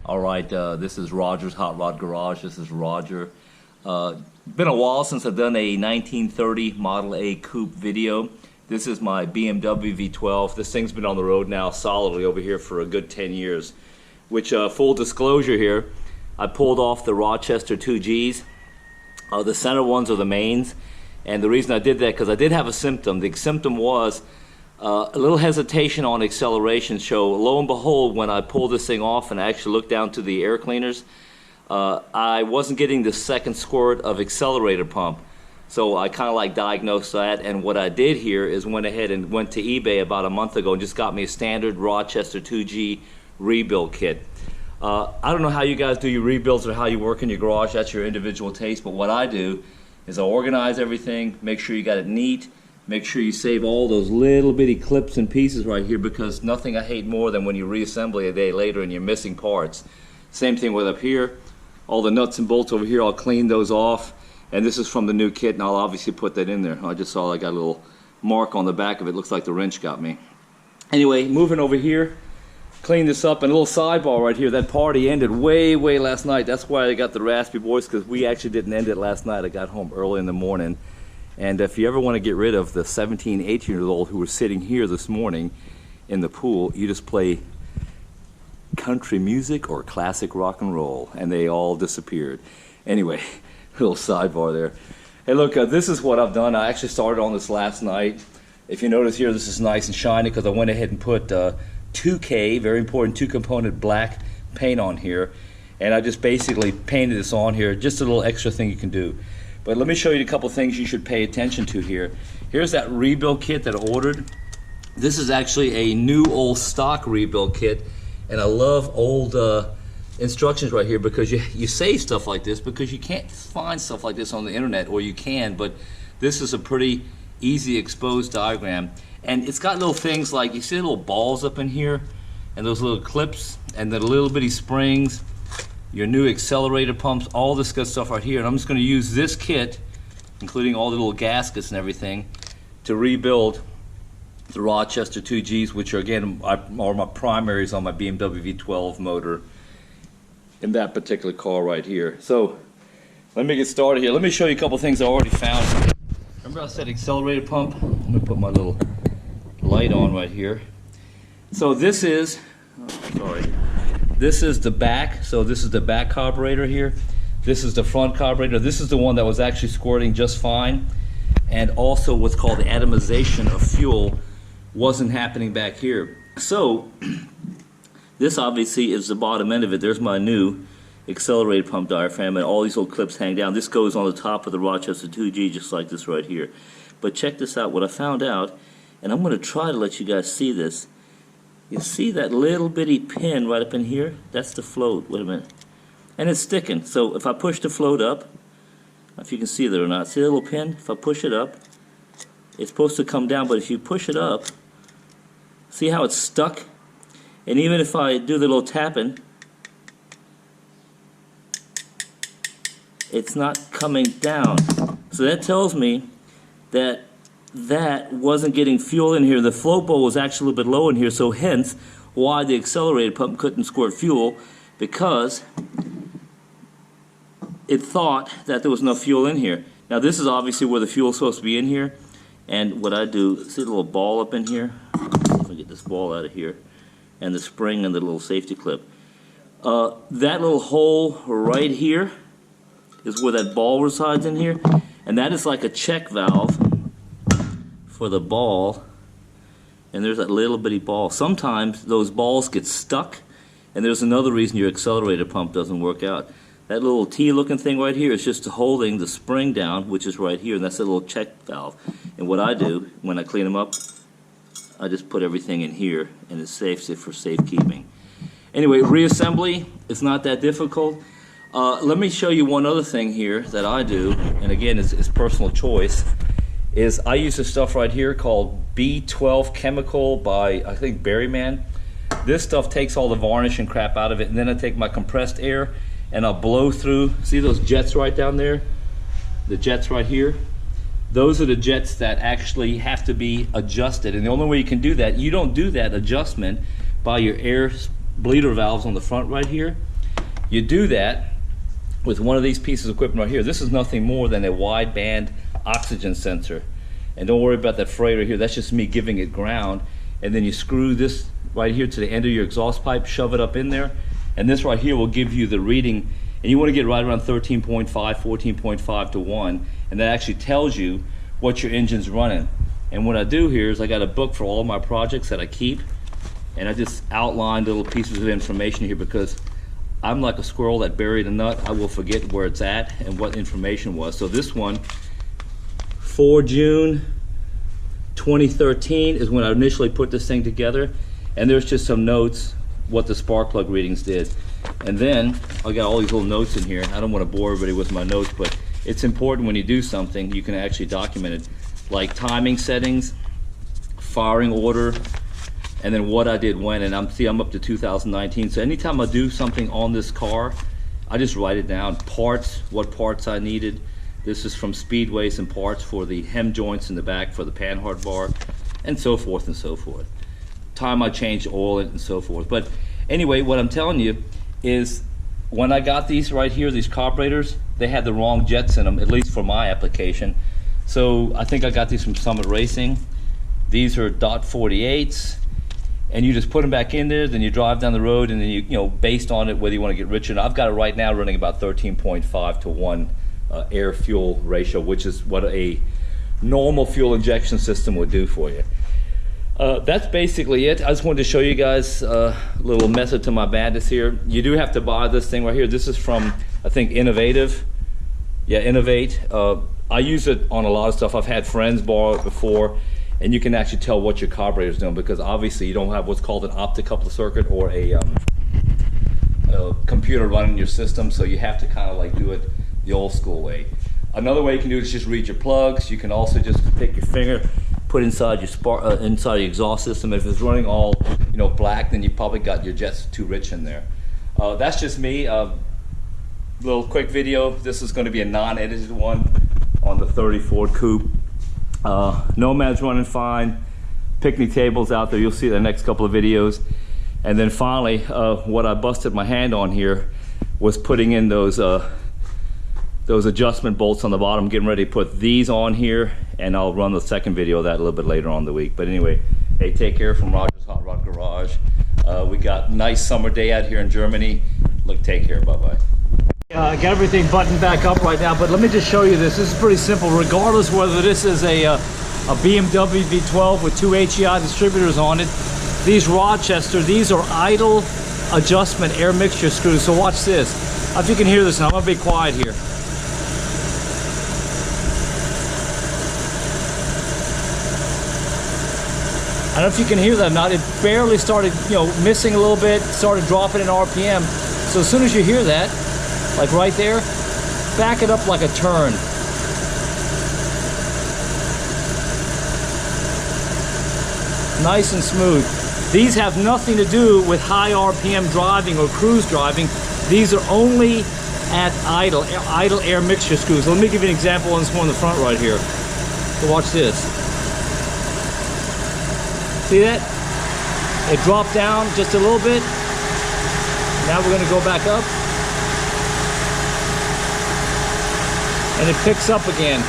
All right, this is Roger's Hot Rod Garage. This is Roger. Been a while since I've done a 1930 Model A Coupe video. This is my BMW V12. This thing's been on the road now solidly over here for a good 10 years. Which, full disclosure here, I pulled off the Rochester 2Gs. The center ones are the mains. And the reason I did that, because I did have a symptom. The symptom was a little hesitation on acceleration. So lo and behold, when I pulled this thing off and I actually looked down to the air cleaners, I wasn't getting the second squirt of accelerator pump. So I kind of like diagnosed that, and what I did here is went ahead and went to eBay about a month ago and just got me a standard Rochester 2G rebuild kit. I don't know how you guys do your rebuilds or how you work in your garage. That's your individual taste, but what I do is I organize everything, make sure you got it neat, make sure you save all those little bitty clips and pieces right here, because nothing I hate more than when you reassemble a day later and you're missing parts. Same thing with up here. All the nuts and bolts over here, I'll clean those off. And this is from the new kit, and I'll obviously put that in there. I just saw I got a little mark on the back of it. Looks like the wrench got me. Anyway, moving over here, clean this up, and a little sidebar right here. That party ended way last night. That's why I got the raspy voice, because we actually didn't end it last night. I got home early in the morning. And if you ever want to get rid of the 17, 18-year-old who were sitting here this morning in the pool, you just play country music or classic rock and roll, and they all disappeared. Anyway, little sidebar there. Hey, look, this is what I've done. I actually started on this last night. If you notice here, this is nice and shiny because I went ahead and put 2K, very important, two-component black paint on here, and I just basically painted this on here. Just a little extra thing you can do. But let me show you a couple things you should pay attention to here. Here's that rebuild kit that I ordered. This is actually a new old stock rebuild kit, and I love old instructions right here, because you save stuff like this because you can't find stuff like this on the internet, or you can, but this is a pretty easy exposed diagram. And it's got little things like, you see little balls up in here, and those little clips, and the little bitty springs, your new accelerator pumps, all this good stuff right here. And I'm just going to use this kit, including all the little gaskets and everything, to rebuild the Rochester 2Gs, which are, again, are my primaries on my BMW V12 motor in that particular car right here. So let me get started here. Let me show you a couple things I already found. Remember I said accelerator pump? Let me put my little light on right here. So this is, this is the back. So this is the back carburetor here. This is the front carburetor. This is the one that was actually squirting just fine. And also what's called the atomization of fuel wasn't happening back here. So this obviously is the bottom end of it. There's my new accelerated pump diaphragm, and all these little clips hang down. This goes on the top of the Rochester 2G, just like this right here. But check this out, what I found out, and I'm going to try to let you guys see this. You see that little bitty pin right up in here? That's the float. Wait a minute. And it's sticking. So if I push the float up, I don't know if you can see that or not. See that little pin? If I push it up, it's supposed to come down, but if you push it up, see how it's stuck? And even if I do the little tapping, it's not coming down. So that tells me that that wasn't getting fuel in here. The float bowl was actually a little bit low in here, so hence why the accelerated pump couldn't squirt fuel, because it thought that there was enough fuel in here. Now this is obviously where the fuel is supposed to be in here, and what I do, see the little ball up in here? Let me get this ball out of here. And the spring and the little safety clip. That little hole right here is where that ball resides in here, and that is like a check valve for the ball. And there's that little bitty ball. Sometimes those balls get stuck, and there's another reason your accelerator pump doesn't work out. That little T-looking thing right here is just holding the spring down, which is right here, and that's a little check valve. And what I do when I clean them up, I just put everything in here, and it saves it for safekeeping. Anyway, reassembly, it's not that difficult. Let me show you one other thing here that I do, and again, it's personal choice, is I use this stuff right here called B12 Chemical by, I think, Berryman. This stuff takes all the varnish and crap out of it, and then I take my compressed air, and I'll blow through, see those jets right down there? The jets right here? Those are the jets that actually have to be adjusted, and the only way you can do that, you don't do that adjustment by your air bleeder valves on the front right here. You do that with one of these pieces of equipment right here. This is nothing more than a wideband oxygen sensor. And don't worry about that freighter here, that's just me giving it ground. And then you screw this right here to the end of your exhaust pipe, shove it up in there, and this right here will give you the reading. And you want to get right around 13.5, 14.5 to 1, and that actually tells you what your engine's running. And what I do here is I got a book for all my projects that I keep, and I just outline little pieces of information here because I'm like a squirrel that buried a nut. I will forget where it's at and what information was. So this one, 4 June 2013 is when I initially put this thing together, and there's just some notes what the spark plug readings did. And then I got all these little notes in here. I don't want to bore everybody with my notes, but it's important when you do something you can actually document it, like timing settings, firing order, and then what I did when. And I'm up to 2019, so anytime I do something on this car, I just write it down. Parts, what parts I needed. This is from Speedway, some parts for the hem joints in the back for the panhard bar, and so forth and so forth. Time I changed oil and so forth. But anyway, what I'm telling you is when I got these right here, these carburetors, they had the wrong jets in them, at least for my application. So I think I got these from Summit Racing. These are .48s, and you just put them back in there, then you drive down the road, and then you know, based on it, whether you want to get richer. And I've got it right now running about 13.5 to 1 air fuel ratio, which is what a normal fuel injection system would do for you. That's basically it. I just wanted to show you guys a little method to my madness here. You do have to buy this thing right here. This is from, I think, Innovative. Yeah, Innovate. I use it on a lot of stuff. I've had friends borrow it before, and you can actually tell what your carburetor is doing, because obviously you don't have what's called an optocoupler circuit or a computer running your system, so you have to kind of like do it the old school way. Another way you can do it is just read your plugs. You can also just take your finger, put inside your inside your exhaust system. If it's running all black, then you probably got your jets too rich in there. That's just me. Little quick video. This is going to be a non-edited one on the 30 Ford Coupe. Nomad's running fine. Picnic tables out there. You'll see the next couple of videos. And then finally, what I busted my hand on here was putting in those adjustment bolts on the bottom, getting ready to put these on here, and I'll run the second video of that a little bit later on in the week. But anyway, hey, take care from Roger's Hot Rod Garage. We got a nice summer day out here in Germany. Look, take care, bye-bye. I got everything buttoned back up right now, but let me just show you this. This is pretty simple, regardless whether this is a BMW V12 with 2 HEI distributors on it. These Rochester, these are idle adjustment air mixture screws. So watch this. I don't know if you can hear this now. I'm gonna be quiet here. I don't know if you can hear that or not. It barely started, missing a little bit, started dropping in RPM. So as soon as you hear that, like right there, back it up like a turn. Nice and smooth. These have nothing to do with high RPM driving or cruise driving. These are only at idle air mixture screws. So let me give you an example on this one in the front right here. So watch this. See that? It dropped down just a little bit. Now we're going to go back up. And it picks up again.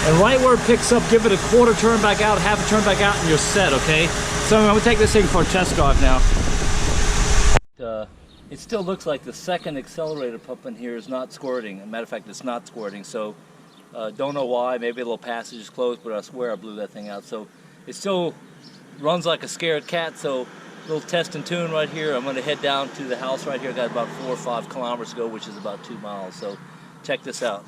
And right where it picks up, give it a quarter turn back out, half a turn back out, and you're set, okay? So I'm going to take this thing for a test drive now. It still looks like the second accelerator pump in here is not squirting. As a matter of fact, it's not squirting. So don't know why. Maybe a little passage is closed, but I swear I blew that thing out. So it still runs like a scared cat. So little test and tune right here. I'm going to head down to the house right here. I got about 4 or 5 kilometers to go, which is about 2 miles. So check this out.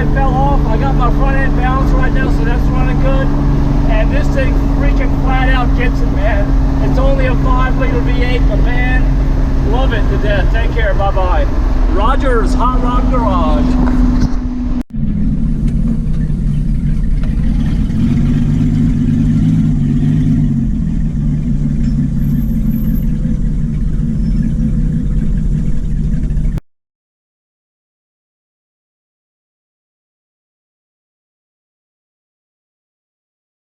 end fell off. I got my front end balanced right now, so that's running good. And this thing freaking flat out gets it, man. It's only a 5-liter V8, but man, love it to death. Take care, bye-bye. Roger's Hot Rod Garage.